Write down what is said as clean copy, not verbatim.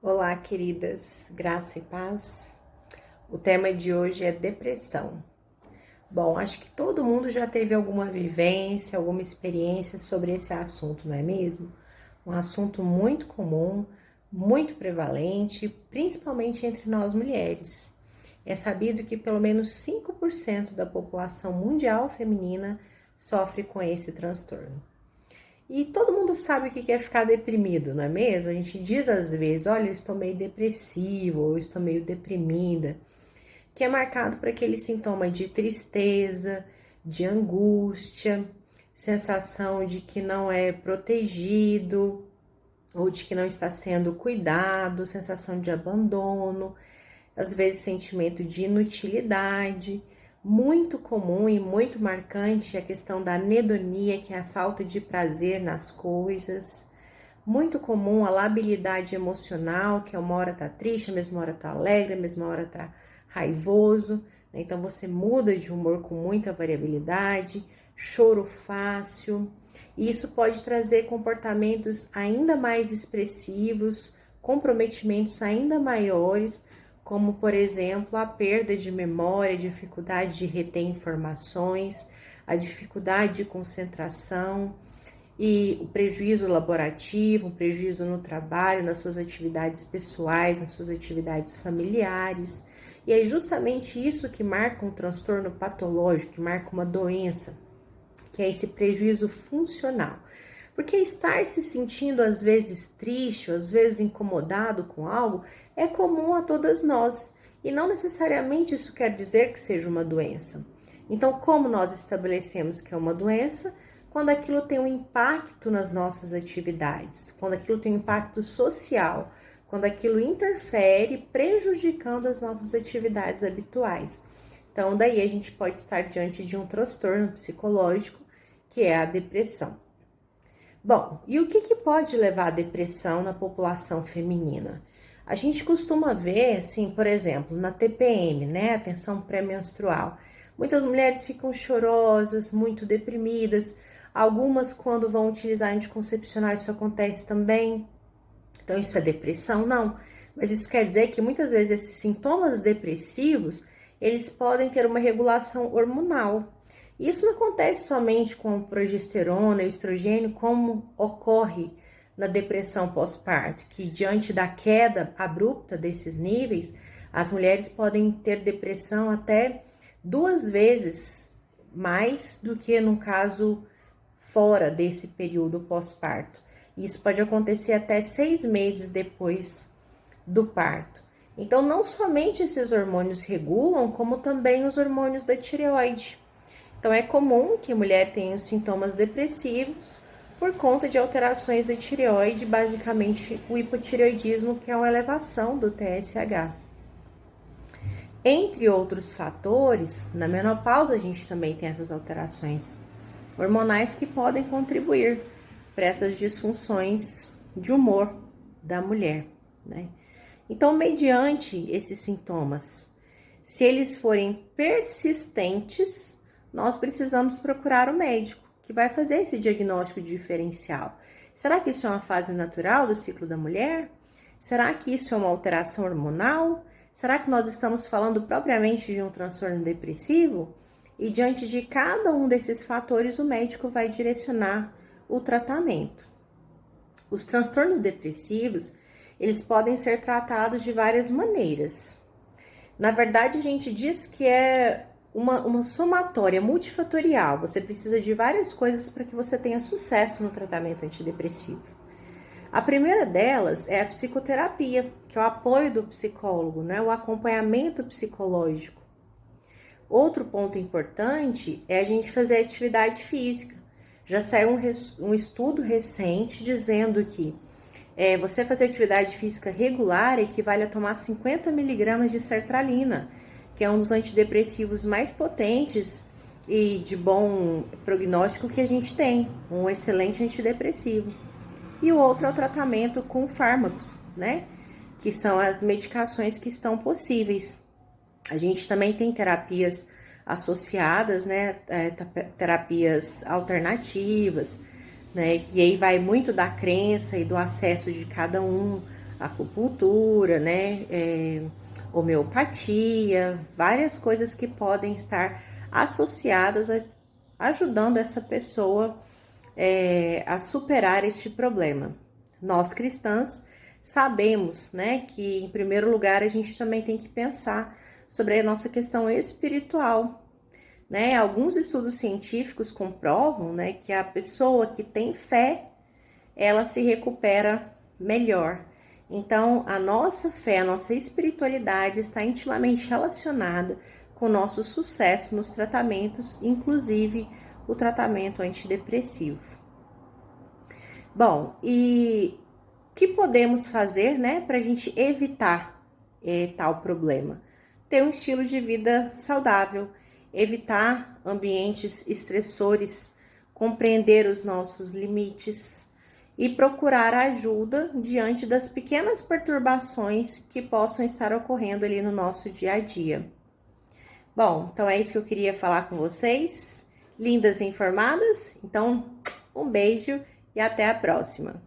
Olá, queridas, graça e paz. O tema de hoje é depressão. Bom, acho que todo mundo já teve alguma vivência, alguma experiência sobre esse assunto, não é mesmo? Um assunto muito comum, muito prevalente, principalmente entre nós mulheres. É sabido que pelo menos 5% da população mundial feminina sofre com esse transtorno. E todo mundo sabe o que é ficar deprimido, não é mesmo? A gente diz às vezes, olha, eu estou meio depressivo, ou eu estou meio deprimida, que é marcado por aquele sintoma de tristeza, de angústia, sensação de que não é protegido, ou de que não está sendo cuidado, sensação de abandono, às vezes sentimento de inutilidade. Muito comum e muito marcante a questão da anedonia, que é a falta de prazer nas coisas. Muito comum a labilidade emocional, que é uma hora tá triste, a mesma hora tá alegre, a mesma hora tá raivoso. Então você muda de humor com muita variabilidade, choro fácil. E isso pode trazer comportamentos ainda mais expressivos, comprometimentos ainda maiores, como, por exemplo, a perda de memória, a dificuldade de reter informações, a dificuldade de concentração e o prejuízo laborativo, o prejuízo no trabalho, nas suas atividades pessoais, nas suas atividades familiares. E é justamente isso que marca um transtorno patológico, que marca uma doença, que é esse prejuízo funcional. Porque estar se sentindo às vezes triste, ou às vezes incomodado com algo, é comum a todas nós. E não necessariamente isso quer dizer que seja uma doença. Então, como nós estabelecemos que é uma doença? Quando aquilo tem um impacto nas nossas atividades, quando aquilo tem um impacto social, quando aquilo interfere, prejudicando as nossas atividades habituais. Então, daí a gente pode estar diante de um transtorno psicológico, que é a depressão. Bom, e o que pode levar à depressão na população feminina? A gente costuma ver, assim, por exemplo, na TPM, né, atenção pré-menstrual, muitas mulheres ficam chorosas, muito deprimidas, algumas quando vão utilizar anticoncepcional isso acontece também. Então isso é depressão? Não, mas isso quer dizer que muitas vezes esses sintomas depressivos, eles podem ter uma regulação hormonal. Isso não acontece somente com progesterona e estrogênio, como ocorre na depressão pós-parto, que diante da queda abrupta desses níveis, as mulheres podem ter depressão até 2 vezes mais do que no caso fora desse período pós-parto. Isso pode acontecer até 6 meses depois do parto. Então, não somente esses hormônios regulam, como também os hormônios da tireoide. Então, é comum que a mulher tenha os sintomas depressivos por conta de alterações da tireoide, basicamente o hipotireoidismo, que é uma elevação do TSH. Entre outros fatores, na menopausa a gente também tem essas alterações hormonais que podem contribuir para essas disfunções de humor da mulher, né? Então, mediante esses sintomas, se eles forem persistentes, nós precisamos procurar o médico, que vai fazer esse diagnóstico diferencial. Será que isso é uma fase natural do ciclo da mulher? Será que isso é uma alteração hormonal? Será que nós estamos falando propriamente de um transtorno depressivo? E diante de cada um desses fatores, o médico vai direcionar o tratamento. Os transtornos depressivos, eles podem ser tratados de várias maneiras. Na verdade, a gente diz que é uma somatória multifatorial. Você precisa de várias coisas para que você tenha sucesso no tratamento antidepressivo. A primeira delas é a psicoterapia, que é o apoio do psicólogo, né? O acompanhamento psicológico. Outro ponto importante é a gente fazer atividade física. Já saiu um estudo recente dizendo que você fazer atividade física regular equivale a tomar 50 miligramas de sertralina, que é um dos antidepressivos mais potentes e de bom prognóstico que a gente tem, um excelente antidepressivo. E o outro é o tratamento com fármacos, né? Que são as medicações que estão possíveis. A gente também tem terapias associadas, né? Terapias alternativas, né? E aí vai muito da crença e do acesso de cada um acupuntura, né? Homeopatia, várias coisas que podem estar associadas ajudando essa pessoa a superar este problema. Nós cristãs sabemos, né, que em primeiro lugar a gente também tem que pensar sobre a nossa questão espiritual, né? Alguns estudos científicos comprovam, né, que a pessoa que tem fé, ela se recupera melhor. Então, a nossa fé, a nossa espiritualidade está intimamente relacionada com o nosso sucesso nos tratamentos, inclusive o tratamento antidepressivo. Bom, e o que podemos fazer, né, para a gente evitar tal problema? Ter um estilo de vida saudável, evitar ambientes estressores, compreender os nossos limites e procurar ajuda diante das pequenas perturbações que possam estar ocorrendo ali no nosso dia a dia. Bom, então é isso que eu queria falar com vocês. Lindas e informadas? Então, um beijo e até a próxima.